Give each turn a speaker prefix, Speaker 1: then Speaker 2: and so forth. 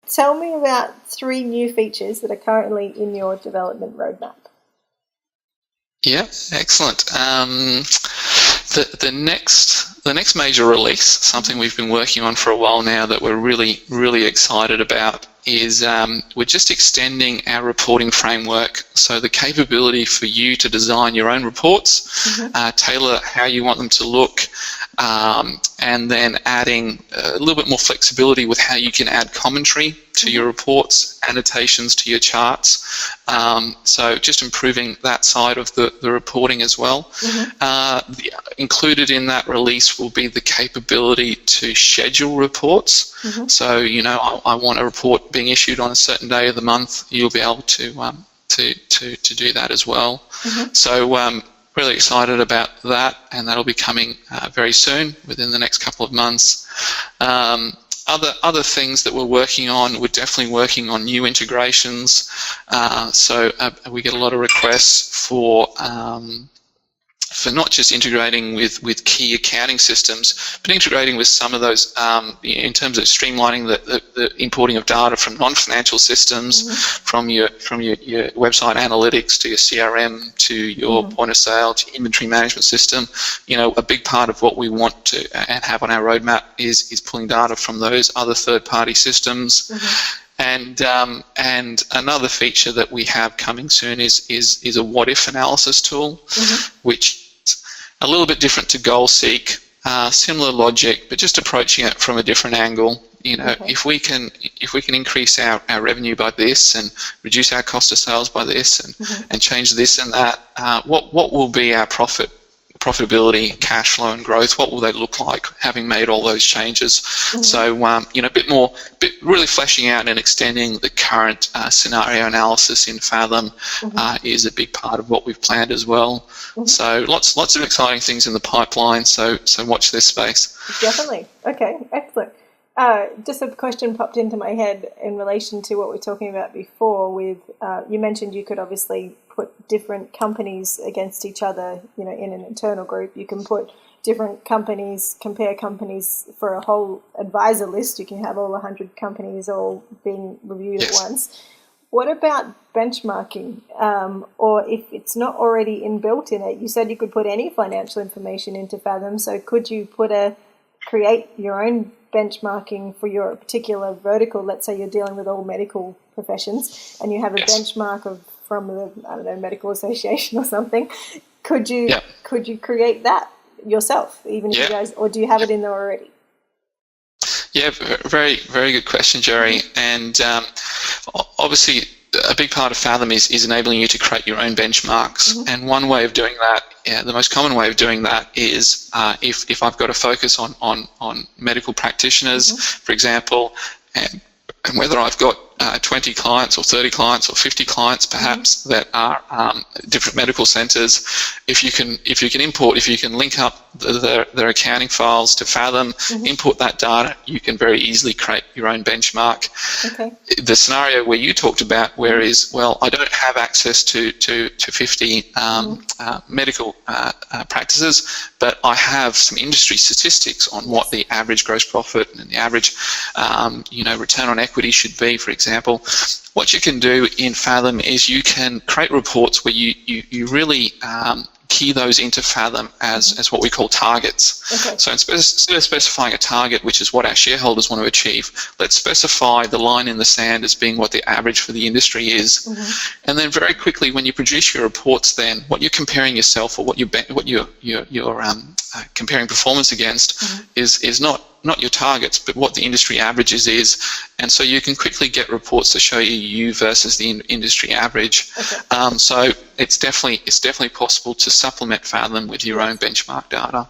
Speaker 1: tell me about 3 new features that are currently in your development roadmap.
Speaker 2: Yeah, excellent. The next major release, something we've been working on for a while now that we're really excited about, is we're just extending our reporting framework. So the capability for you to design your own reports, tailor how you want them to look, and then adding a little bit more flexibility with how you can add commentary to your reports, annotations to your charts. So just improving that side of the reporting as well. Included in that release will be the capability to schedule reports. So, you know, I want a report being issued on a certain day of the month. You'll be able to do that as well. So really excited about that, and that'll be coming very soon, within the next couple of months. Other things that we're working on, we're definitely working on new integrations. So we get a lot of requests for not just integrating with key accounting systems, but integrating with some of those in terms of streamlining the importing of data from non-financial systems, from your website analytics to your CRM to your point of sale to inventory management system. You know, a big part of what we want to and have on our roadmap is pulling data from those other third-party systems. And another feature that we have coming soon is a what-if analysis tool, which is a little bit different to GoalSeek, similar logic, but just approaching it from a different angle. You know, if we can increase our revenue by this and reduce our cost of sales by this and change this and that, what will be our profitability, cash flow and growth? What will they look like having made all those changes? So you know, really fleshing out and extending the current scenario analysis in Fathom is a big part of what we've planned as well. So lots of exciting things in the pipeline, so watch this space.
Speaker 1: Definitely. Okay, excellent. Just a question popped into my head in relation to what we were talking about before with, you mentioned you could obviously put different companies against each other, you know, in an internal group. You can put different companies, compare companies for a whole advisor list. You can have all 100 companies all being reviewed at once. What about benchmarking? Or if it's not already inbuilt in it, you said you could put any financial information into Fathom, so could you create your own benchmarking for your particular vertical? Let's say you're dealing with all medical professions and you have a benchmark from the, I don't know, medical association or something. Could you create that yourself, even if you guys, or do you have it in there already?
Speaker 2: Yeah, very good question, Jeri. And obviously a big part of Fathom is enabling you to create your own benchmarks. And one way of doing that, the most common way of doing that is if I've got a focus on medical practitioners, for example, and whether I've got 20 clients or 30 clients or 50 clients perhaps that are different medical centres, if you can link up their accounting files to Fathom, import that data, you can very easily create your own benchmark. The scenario where you talked about, where is, well, I don't have access to 50 medical practices, but I have some industry statistics on what the average gross profit and the average return on equity should be, for example. What you can do in Fathom is you can create reports where you really key those into Fathom as what we call targets. So instead of specifying a target, which is what our shareholders want to achieve, let's specify the line in the sand as being what the average for the industry is. And then very quickly, when you produce your reports, then what you're comparing yourself or what you're comparing performance against is not your targets, but what the industry averages is. And so you can quickly get reports to show you versus the industry average. So it's definitely possible to supplement Fathom with your own benchmark data.